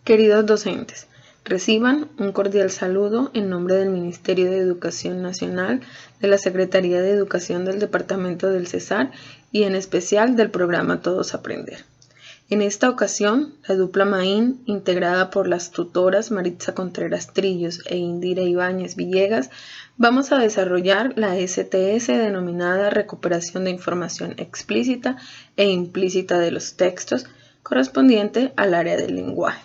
Queridos docentes, reciban un cordial saludo en nombre del Ministerio de Educación Nacional, de la Secretaría de Educación del Departamento del Cesar y en especial del programa Todos Aprender. En esta ocasión, la dupla Maín, integrada por las tutoras Maritza Contreras Trillos e Indira Ibáñez Villegas, vamos a desarrollar la STS denominada Recuperación de Información Explícita e Implícita de los Textos, correspondiente al área del lenguaje.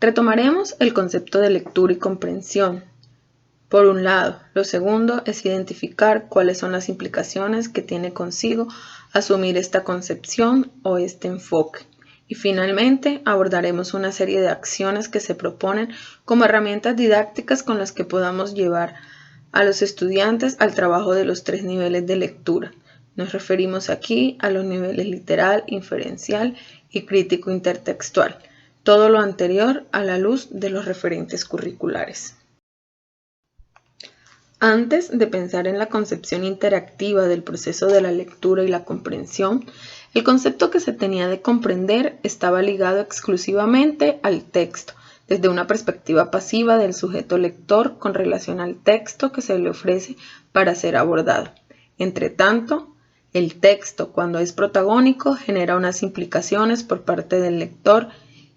Retomaremos el concepto de lectura y comprensión. Por un lado, lo segundo es identificar cuáles son las implicaciones que tiene consigo asumir esta concepción o este enfoque. Y finalmente, abordaremos una serie de acciones que se proponen como herramientas didácticas con las que podamos llevar a los estudiantes al trabajo de los 3 niveles de lectura. Nos referimos aquí a los niveles literal, inferencial y crítico intertextual. Todo lo anterior a la luz de los referentes curriculares. Antes de pensar en la concepción interactiva del proceso de la lectura y la comprensión, el concepto que se tenía de comprender estaba ligado exclusivamente al texto, desde una perspectiva pasiva del sujeto lector con relación al texto que se le ofrece para ser abordado. Entre tanto, el texto, cuando es protagónico, genera unas implicaciones por parte del lector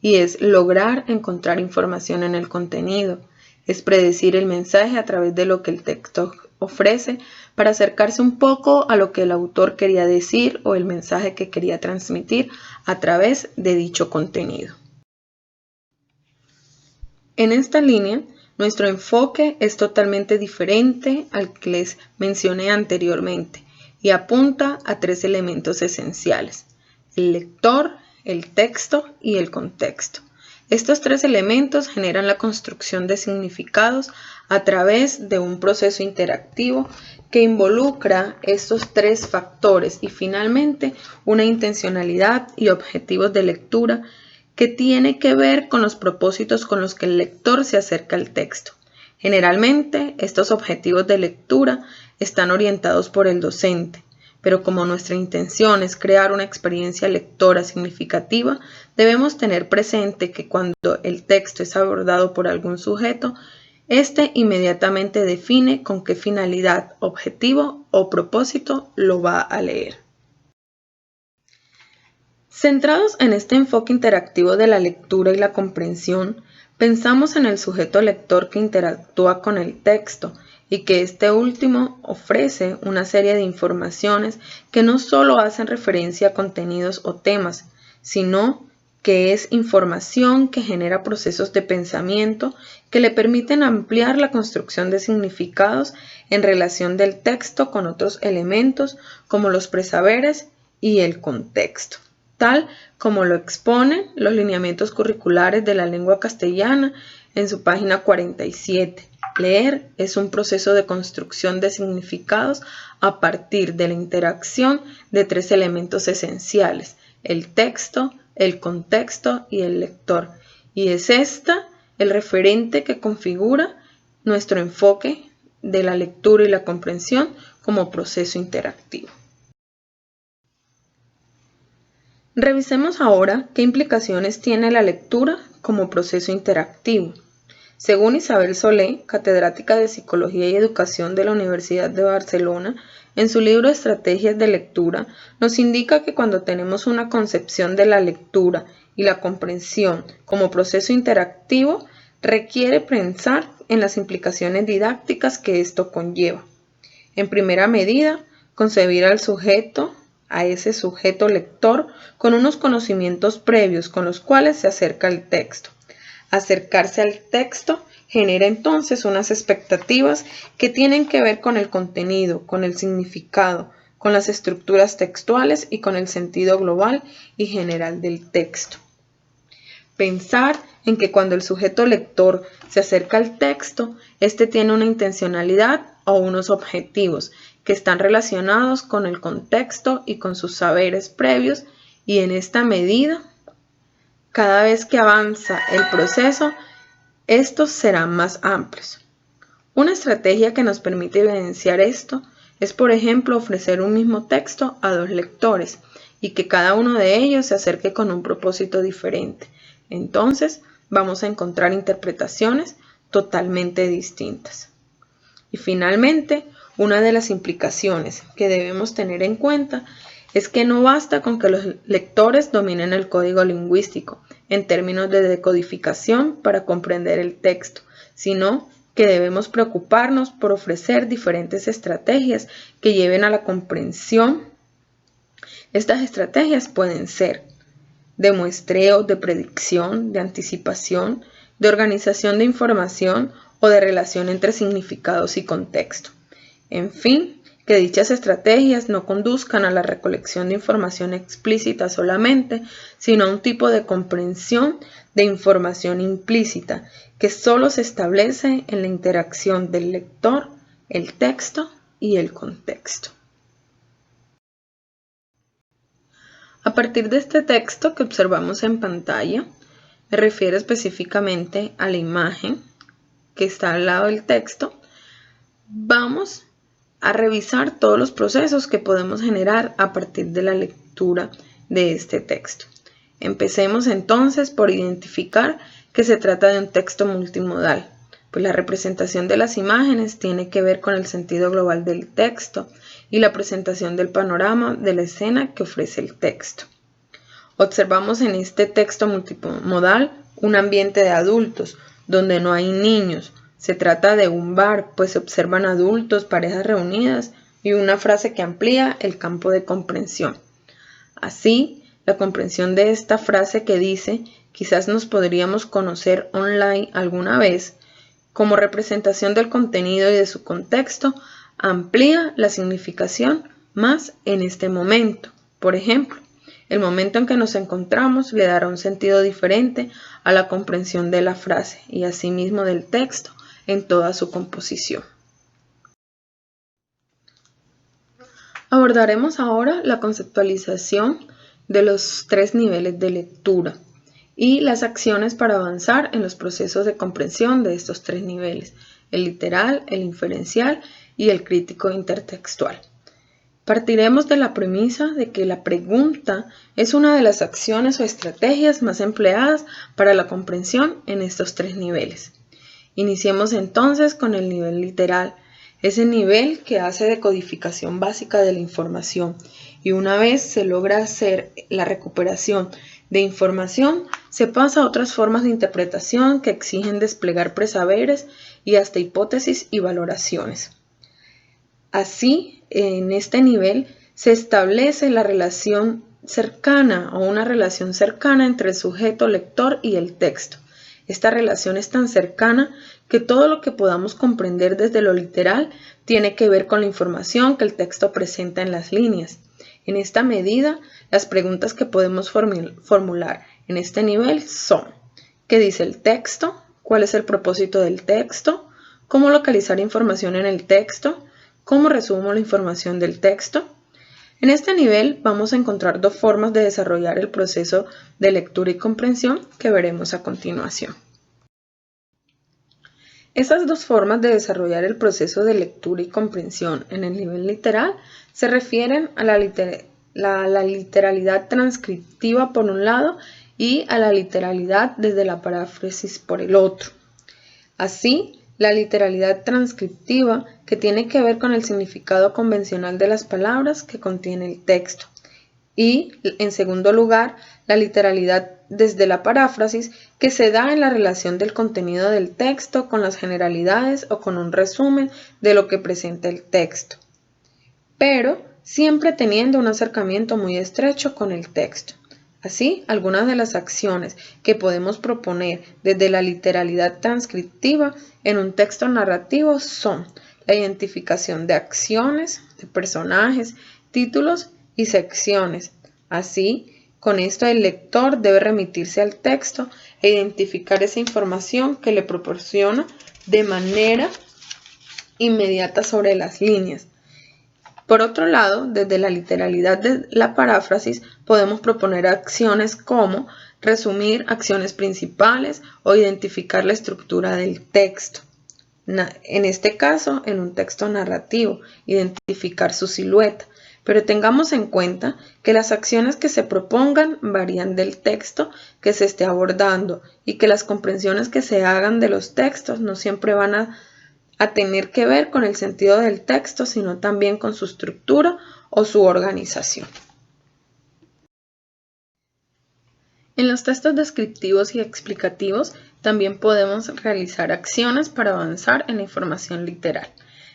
y es lograr encontrar información en el contenido. Es predecir el mensaje a través de lo que el texto ofrece para acercarse un poco a lo que el autor quería decir o el mensaje que quería transmitir a través de dicho contenido. En esta línea, nuestro enfoque es totalmente diferente al que les mencioné anteriormente y apunta a 3 elementos esenciales: el lector, el texto y el contexto. Estos 3 elementos generan la construcción de significados a través de un proceso interactivo que involucra estos 3 factores y finalmente una intencionalidad y objetivos de lectura que tiene que ver con los propósitos con los que el lector se acerca al texto. Generalmente, estos objetivos de lectura están orientados por el docente, pero como nuestra intención es crear una experiencia lectora significativa, debemos tener presente que cuando el texto es abordado por algún sujeto, éste inmediatamente define con qué finalidad, objetivo o propósito lo va a leer. Centrados en este enfoque interactivo de la lectura y la comprensión, pensamos en el sujeto lector que interactúa con el texto y que este último ofrece una serie de informaciones que no solo hacen referencia a contenidos o temas, sino que es información que genera procesos de pensamiento que le permiten ampliar la construcción de significados en relación del texto con otros elementos como los presaberes y el contexto, tal como lo exponen los lineamientos curriculares de la lengua castellana en su página 47. Leer es un proceso de construcción de significados a partir de la interacción de 3 elementos esenciales: el texto, el contexto y el lector. Y es el referente que configura nuestro enfoque de la lectura y la comprensión como proceso interactivo. Revisemos ahora qué implicaciones tiene la lectura como proceso interactivo. Según Isabel Solé, catedrática de Psicología y Educación de la Universidad de Barcelona, en su libro Estrategias de Lectura, nos indica que cuando tenemos una concepción de la lectura y la comprensión como proceso interactivo, requiere pensar en las implicaciones didácticas que esto conlleva. En primera medida, concebir al sujeto, a ese sujeto lector, con unos conocimientos previos con los cuales se acerca al texto. Acercarse al texto genera entonces unas expectativas que tienen que ver con el contenido, con el significado, con las estructuras textuales y con el sentido global y general del texto. Pensar en que cuando el sujeto lector se acerca al texto, éste tiene una intencionalidad o unos objetivos que están relacionados con el contexto y con sus saberes previos, y en esta medida, cada vez que avanza el proceso, estos serán más amplios. Una estrategia que nos permite evidenciar esto es, por ejemplo, ofrecer un mismo texto a 2 lectores y que cada uno de ellos se acerque con un propósito diferente. Entonces, vamos a encontrar interpretaciones totalmente distintas. Y finalmente, una de las implicaciones que debemos tener en cuenta es que no basta con que los lectores dominen el código lingüístico en términos de decodificación para comprender el texto, sino que debemos preocuparnos por ofrecer diferentes estrategias que lleven a la comprensión. Estas estrategias pueden ser de muestreo, de predicción, de anticipación, de organización de información o de relación entre significados y contexto. En fin, que dichas estrategias no conduzcan a la recolección de información explícita solamente, sino a un tipo de comprensión de información implícita que solo se establece en la interacción del lector, el texto y el contexto. A partir de este texto que observamos en pantalla, me refiero específicamente a la imagen que está al lado del texto, vamos a revisar todos los procesos que podemos generar a partir de la lectura de este texto. Empecemos entonces por identificar que se trata de un texto multimodal, pues la representación de las imágenes tiene que ver con el sentido global del texto y la presentación del panorama de la escena que ofrece el texto. Observamos en este texto multimodal un ambiente de adultos, donde no hay niños. Se trata de un bar, pues se observan adultos, parejas reunidas y una frase que amplía el campo de comprensión. Así, la comprensión de esta frase que dice, quizás nos podríamos conocer online alguna vez, como representación del contenido y de su contexto, amplía la significación más en este momento. Por ejemplo, el momento en que nos encontramos le dará un sentido diferente a la comprensión de la frase y asimismo del texto en toda su composición. Abordaremos ahora la conceptualización de los 3 niveles de lectura y las acciones para avanzar en los procesos de comprensión de estos 3 niveles, el literal, el inferencial y el crítico intertextual. Partiremos de la premisa de que la pregunta es una de las acciones o estrategias más empleadas para la comprensión en estos 3 niveles. Iniciemos entonces con el nivel literal, ese nivel que hace de codificación básica de la información, y una vez se logra hacer la recuperación de información, se pasa a otras formas de interpretación que exigen desplegar presaberes y hasta hipótesis y valoraciones. Así, en este nivel se establece la relación cercana o una relación cercana entre el sujeto lector y el texto. Esta relación es tan cercana que todo lo que podamos comprender desde lo literal tiene que ver con la información que el texto presenta en las líneas. En esta medida, las preguntas que podemos formular en este nivel son: ¿qué dice el texto? ¿Cuál es el propósito del texto? ¿Cómo localizar información en el texto? ¿Cómo resumo la información del texto? En este nivel vamos a encontrar 2 formas de desarrollar el proceso de lectura y comprensión que veremos a continuación. Estas 2 formas de desarrollar el proceso de lectura y comprensión en el nivel literal se refieren a la literalidad transcriptiva por un lado y a la literalidad desde la paráfrasis por el otro. Así, la literalidad transcriptiva, que tiene que ver con el significado convencional de las palabras que contiene el texto. Y, en segundo lugar, la literalidad desde la paráfrasis, que se da en la relación del contenido del texto con las generalidades o con un resumen de lo que presenta el texto, pero siempre teniendo un acercamiento muy estrecho con el texto. Así, algunas de las acciones que podemos proponer desde la literalidad transcriptiva en un texto narrativo son la identificación de acciones, de personajes, títulos y secciones. Así, con esto el lector debe remitirse al texto e identificar esa información que le proporciona de manera inmediata sobre las líneas. Por otro lado, desde la literalidad de la paráfrasis podemos proponer acciones como resumir acciones principales o identificar la estructura del texto. En este caso, en un texto narrativo, identificar su silueta. pero tengamos en cuenta que las acciones que se propongan varían del texto que se esté abordando y que las comprensiones que se hagan de los textos no siempre van a tener que ver con el sentido del texto, sino también con su estructura o su organización. En los textos descriptivos y explicativos también podemos realizar acciones para avanzar en la información literal.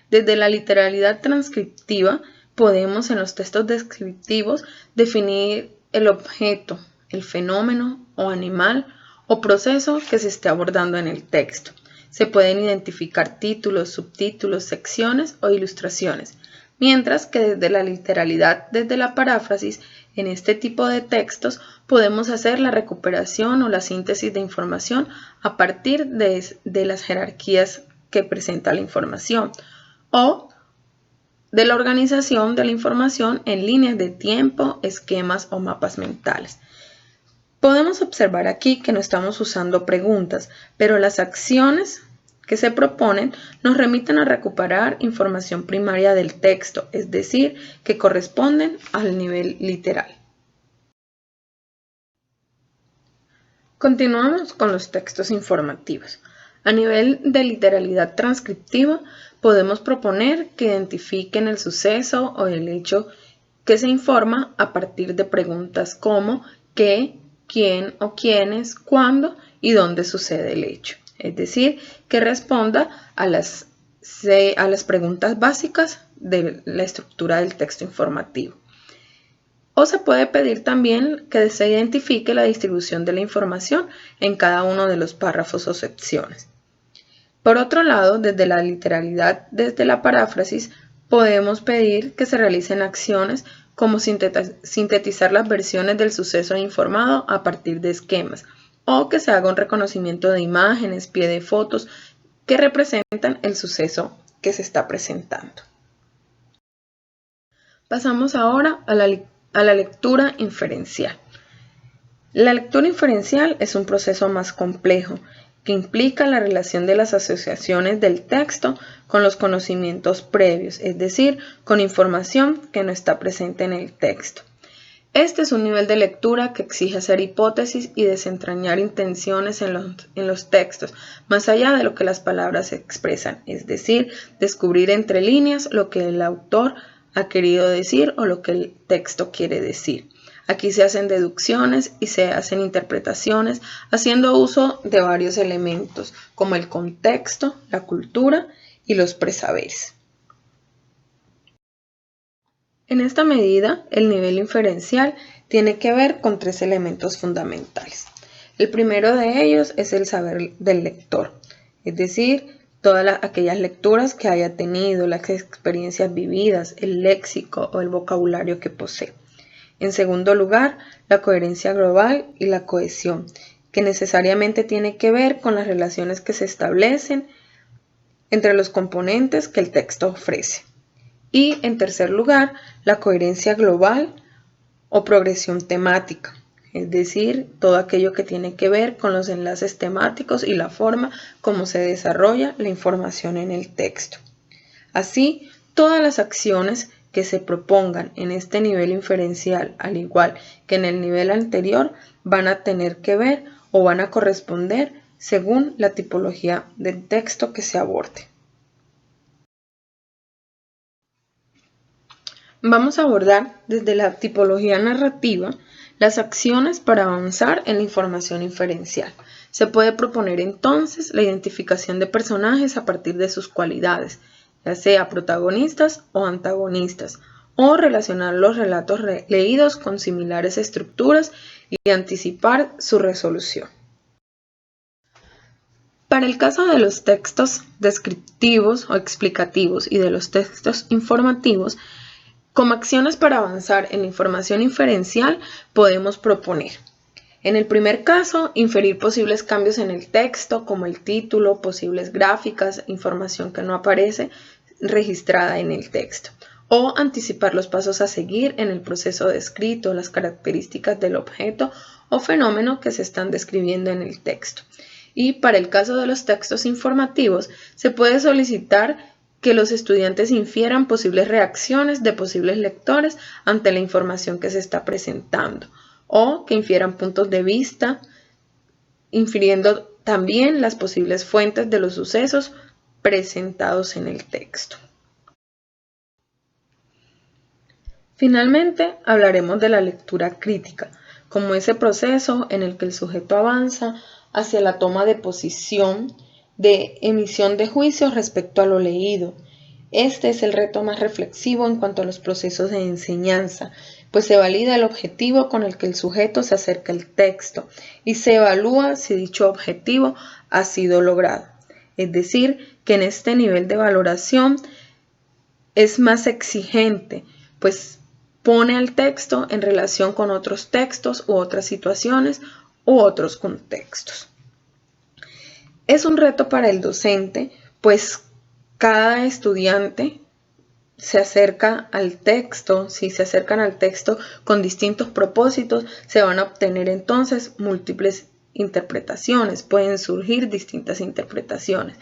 Desde la literalidad transcriptiva podemos en los textos descriptivos definir el objeto, el fenómeno o animal o proceso que se esté abordando en el texto. Se pueden identificar títulos, subtítulos, secciones o ilustraciones, mientras que desde la literalidad, desde la paráfrasis, en este tipo de textos podemos hacer la recuperación o la síntesis de información a partir de las jerarquías que presenta la información o de la organización de la información en líneas de tiempo, esquemas o mapas mentales. Podemos observar aquí que no estamos usando preguntas, pero las acciones que se proponen nos remiten a recuperar información primaria del texto, es decir, que corresponden al nivel literal. Continuamos con los textos informativos. A nivel de literalidad transcriptiva, podemos proponer que identifiquen el suceso o el hecho que se informa a partir de preguntas como qué, quién o quiénes, cuándo y dónde sucede el hecho. Es decir, que responda a las preguntas básicas de la estructura del texto informativo. O se puede pedir también que se identifique la distribución de la información en cada uno de los párrafos o secciones. Por otro lado, desde la literalidad, desde la paráfrasis, podemos pedir que se realicen acciones como sintetizar las versiones del suceso informado a partir de esquemas, o que se haga un reconocimiento de imágenes, pie de fotos que representan el suceso que se está presentando. Pasamos ahora a la lectura inferencial. La lectura inferencial es un proceso más complejo que implica la relación de las asociaciones del texto con los conocimientos previos, es decir, con información que no está presente en el texto. Este es un nivel de lectura que exige hacer hipótesis y desentrañar intenciones en los textos, más allá de lo que las palabras expresan, es decir, descubrir entre líneas lo que el autor ha querido decir o lo que el texto quiere decir. Aquí se hacen deducciones y se hacen interpretaciones haciendo uso de varios elementos como el contexto, la cultura y los presaberes. En esta medida, el nivel inferencial tiene que ver con tres elementos fundamentales. El primero de ellos es el saber del lector, es decir, todas aquellas lecturas que haya tenido, las experiencias vividas, el léxico o el vocabulario que posee. En segundo lugar, la coherencia global y la cohesión, que necesariamente tiene que ver con las relaciones que se establecen entre los componentes que el texto ofrece. Y en tercer lugar, la coherencia global o progresión temática, es decir, todo aquello que tiene que ver con los enlaces temáticos y la forma como se desarrolla la información en el texto. Así, todas las acciones que se propongan en este nivel inferencial, al igual que en el nivel anterior, van a tener que ver o van a corresponder según la tipología del texto que se aborde. Vamos a abordar desde la tipología narrativa las acciones para avanzar en la información inferencial. Se puede proponer entonces la identificación de personajes a partir de sus cualidades, ya sea protagonistas o antagonistas, o relacionar los relatos leídos con similares estructuras y anticipar su resolución. Para el caso de los textos descriptivos o explicativos y de los textos informativos, como acciones para avanzar en la información inferencial podemos proponer. En el primer caso, inferir posibles cambios en el texto, como el título, posibles gráficas, información que no aparece registrada en el texto, o anticipar los pasos a seguir en el proceso descrito, las características del objeto o fenómeno que se están describiendo en el texto. Y para el caso de los textos informativos, se puede solicitar que los estudiantes infieran posibles reacciones de posibles lectores ante la información que se está presentando, o que infieran puntos de vista, infiriendo también las posibles fuentes de los sucesos presentados en el texto. Finalmente, hablaremos de la lectura crítica, como ese proceso en el que el sujeto avanza hacia la toma de posición, de emisión de juicios respecto a lo leído. Este es el reto más reflexivo en cuanto a los procesos de enseñanza, pues se valida el objetivo con el que el sujeto se acerca al texto y se evalúa si dicho objetivo ha sido logrado. Es decir, que en este nivel de valoración es más exigente, pues pone al texto en relación con otros textos u otras situaciones u otros contextos. Es un reto para el docente, pues cada estudiante se acerca al texto. Si se acercan al texto con distintos propósitos, se van a obtener entonces múltiples interpretaciones, pueden surgir distintas interpretaciones,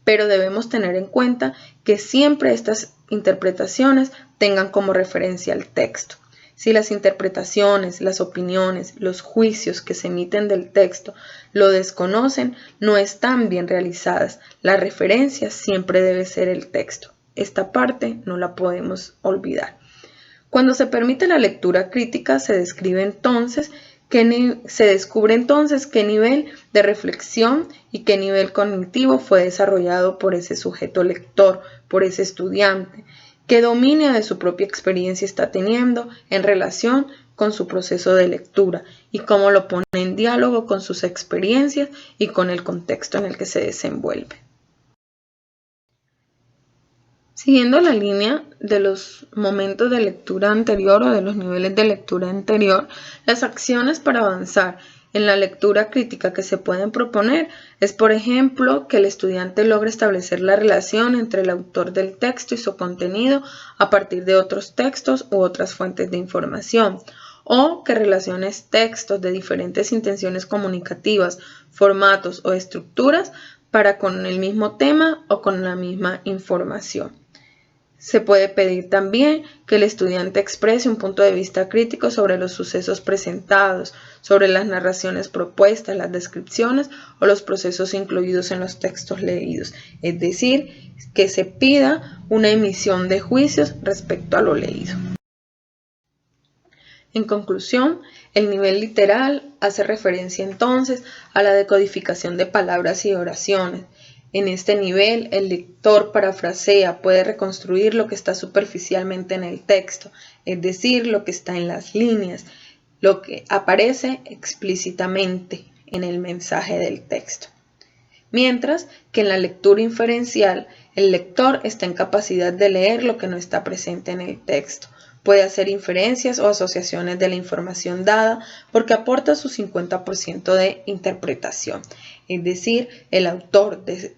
pero debemos tener en cuenta que siempre estas interpretaciones tengan como referencia al texto. Si las interpretaciones, las opiniones, los juicios que se emiten del texto lo desconocen, no están bien realizadas. La referencia siempre debe ser el texto. Esta parte no la podemos olvidar. Cuando se permite la lectura crítica, se descubre entonces qué nivel de reflexión y qué nivel cognitivo fue desarrollado por ese sujeto lector, por ese estudiante, qué dominio de su propia experiencia está teniendo en relación con su proceso de lectura y cómo lo pone en diálogo con sus experiencias y con el contexto en el que se desenvuelve. Siguiendo la línea de los momentos de lectura anterior o de los niveles de lectura anterior, las acciones para avanzar en la lectura crítica que se pueden proponer es, por ejemplo, que el estudiante logre establecer la relación entre el autor del texto y su contenido a partir de otros textos u otras fuentes de información, o que relaciones textos de diferentes intenciones comunicativas, formatos o estructuras para con el mismo tema o con la misma información. Se puede pedir también que el estudiante exprese un punto de vista crítico sobre los sucesos presentados, sobre las narraciones propuestas, las descripciones o los procesos incluidos en los textos leídos, es decir, que se pida una emisión de juicios respecto a lo leído. En conclusión, el nivel literal hace referencia entonces a la decodificación de palabras y oraciones. En este nivel, el lector parafrasea, puede reconstruir lo que está superficialmente en el texto, es decir, lo que está en las líneas, lo que aparece explícitamente en el mensaje del texto. Mientras que en la lectura inferencial, el lector está en capacidad de leer lo que no está presente en el texto. Puede hacer inferencias o asociaciones de la información dada porque aporta su 50% de interpretación. Es decir, el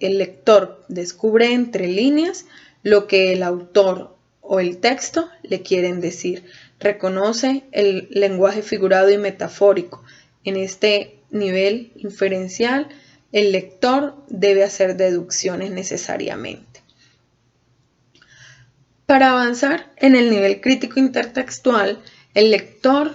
lector descubre entre líneas lo que el autor o el texto le quieren decir. Reconoce el lenguaje figurado y metafórico. En este nivel inferencial, el lector debe hacer deducciones necesariamente. Para avanzar en el nivel crítico intertextual, el lector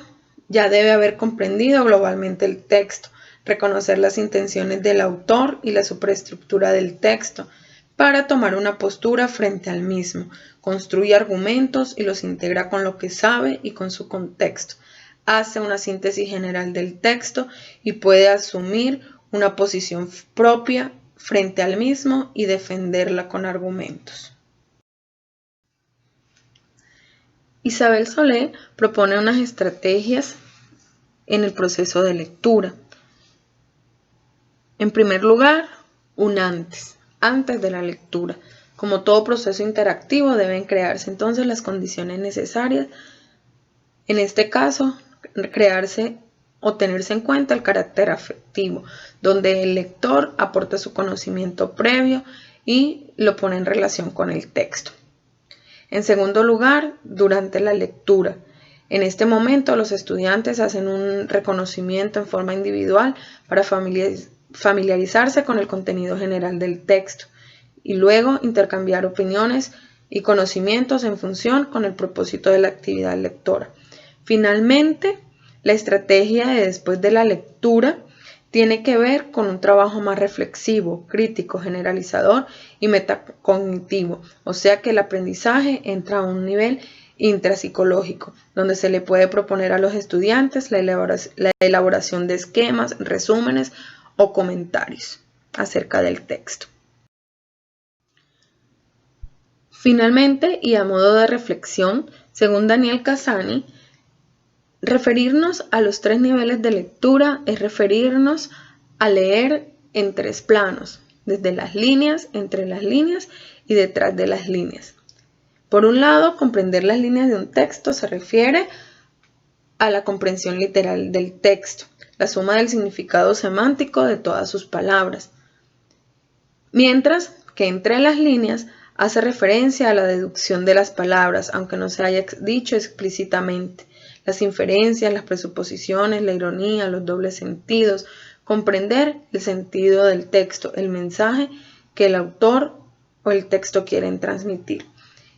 ya debe haber comprendido globalmente el texto, reconocer las intenciones del autor y la superestructura del texto, para tomar una postura frente al mismo, construye argumentos y los integra con lo que sabe y con su contexto, hace una síntesis general del texto y puede asumir una posición propia frente al mismo y defenderla con argumentos. Isabel Solé propone unas estrategias en el proceso de lectura. En primer lugar, un antes de la lectura. Como todo proceso interactivo, deben crearse entonces las condiciones necesarias. En este caso, crearse o tenerse en cuenta el carácter afectivo, donde el lector aporta su conocimiento previo y lo pone en relación con el texto. En segundo lugar, durante la lectura. En este momento, los estudiantes hacen un reconocimiento en forma individual para familiarizarse con el contenido general del texto y luego intercambiar opiniones y conocimientos en función con el propósito de la actividad lectora. Finalmente, la estrategia de después de la lectura tiene que ver con un trabajo más reflexivo, crítico, generalizador y metacognitivo, o sea que el aprendizaje entra a un nivel intrapsicológico, donde se le puede proponer a los estudiantes la elaboración de esquemas, resúmenes o comentarios acerca del texto. Finalmente, y a modo de reflexión, según Daniel Cassani, referirnos a los 3 niveles de lectura es referirnos a leer en 3 planos, desde las líneas, entre las líneas y detrás de las líneas. Por un lado, comprender las líneas de un texto se refiere a la comprensión literal del texto, la suma del significado semántico de todas sus palabras, mientras que entre las líneas hace referencia a la deducción de las palabras, aunque no se haya dicho explícitamente. Las inferencias, las presuposiciones, la ironía, los dobles sentidos, comprender el sentido del texto, el mensaje que el autor o el texto quieren transmitir.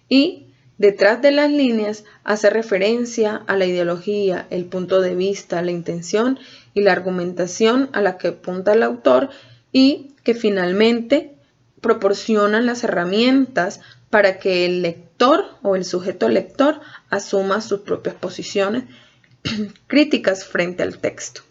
Y detrás de las líneas hace referencia a la ideología, el punto de vista, la intención y la argumentación a la que apunta el autor y que finalmente proporcionan las herramientas para que el lector o el sujeto lector asuma sus propias posiciones críticas frente al texto.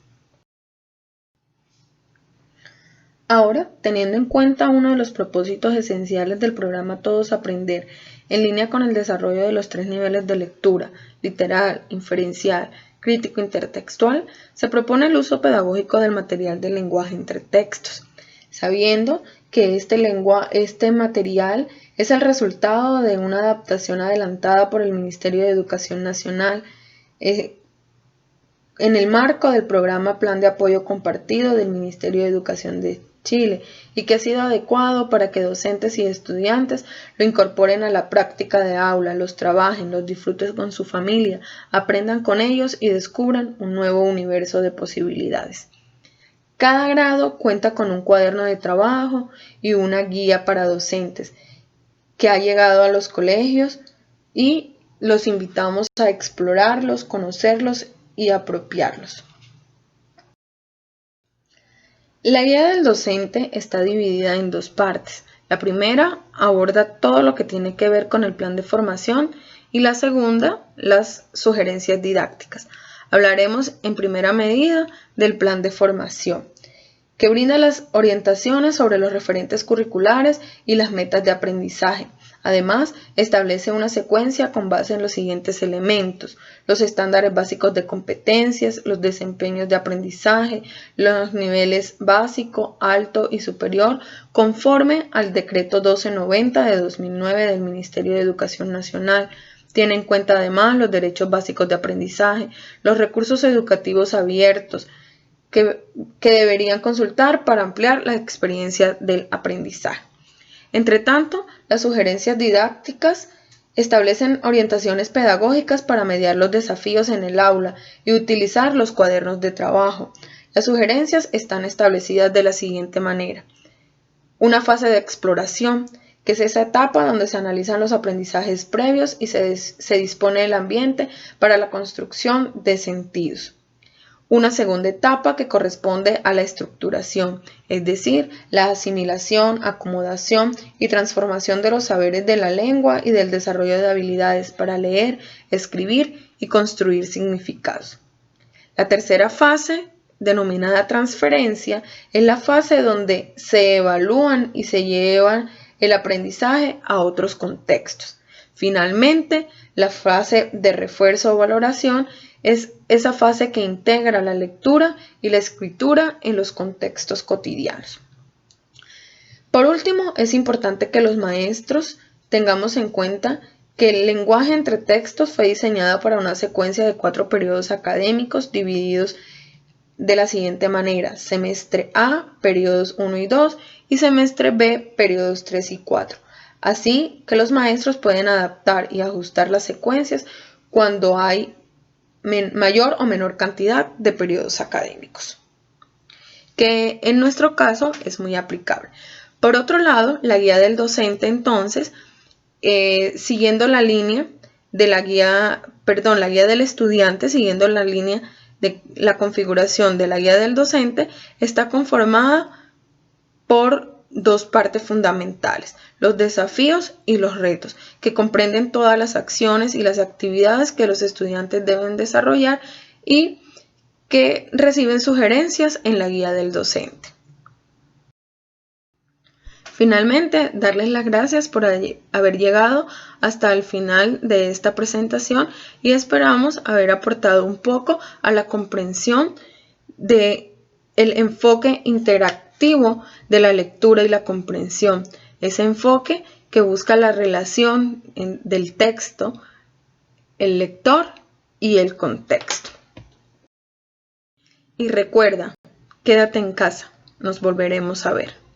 Ahora, teniendo en cuenta uno de los propósitos esenciales del programa Todos Aprender, en línea con el desarrollo de los 3 niveles de lectura, literal, inferencial, crítico intertextual, se propone el uso pedagógico del material de lenguaje entre textos, sabiendo que este material es el resultado de una adaptación adelantada por el Ministerio de Educación Nacional en el marco del programa Plan de Apoyo Compartido del Ministerio de Educación de Chile y que ha sido adecuado para que docentes y estudiantes lo incorporen a la práctica de aula, los trabajen, los disfruten con su familia, aprendan con ellos y descubran un nuevo universo de posibilidades. Cada grado cuenta con un cuaderno de trabajo y una guía para docentes que ha llegado a los colegios y los invitamos a explorarlos, conocerlos y apropiarlos. La guía del docente está dividida en 2 partes. La primera aborda todo lo que tiene que ver con el plan de formación y la segunda, las sugerencias didácticas. Hablaremos en primera medida del plan de formación, que brinda las orientaciones sobre los referentes curriculares y las metas de aprendizaje. Además, establece una secuencia con base en los siguientes elementos: los estándares básicos de competencias, los desempeños de aprendizaje, los niveles básico, alto y superior, conforme al Decreto 1290 de 2009 del Ministerio de Educación Nacional. Tiene en cuenta además los derechos básicos de aprendizaje, los recursos educativos abiertos, que deberían consultar para ampliar la experiencia del aprendizaje. Entre tanto, las sugerencias didácticas establecen orientaciones pedagógicas para mediar los desafíos en el aula y utilizar los cuadernos de trabajo. Las sugerencias están establecidas de la siguiente manera: una fase de exploración, que es esa etapa donde se analizan los aprendizajes previos y se dispone el ambiente para la construcción de sentidos. Una segunda etapa que corresponde a la estructuración, es decir, la asimilación, acomodación y transformación de los saberes de la lengua y del desarrollo de habilidades para leer, escribir y construir significados. La tercera fase, denominada transferencia, es la fase donde se evalúan y se llevan el aprendizaje a otros contextos. Finalmente, la fase de refuerzo o valoración es esa fase que integra la lectura y la escritura en los contextos cotidianos. Por último, es importante que los maestros tengamos en cuenta que el lenguaje entre textos fue diseñado para una secuencia de 4 periodos académicos divididos de la siguiente manera: semestre A, periodos 1 y 2, y semestre B, periodos 3 y 4. Así que los maestros pueden adaptar y ajustar las secuencias cuando hay mayor o menor cantidad de periodos académicos, que en nuestro caso es muy aplicable. Por otro lado, la guía del docente, entonces, siguiendo la línea de la guía del estudiante, siguiendo la línea de la configuración de la guía del docente, está conformada por dos partes fundamentales: los desafíos y los retos, que comprenden todas las acciones y las actividades que los estudiantes deben desarrollar y que reciben sugerencias en la guía del docente. Finalmente, darles las gracias por haber llegado hasta el final de esta presentación y esperamos haber aportado un poco a la comprensión del enfoque interactivo de la lectura y la comprensión. Ese enfoque que busca la relación del texto, el lector y el contexto. Y recuerda, quédate en casa, nos volveremos a ver.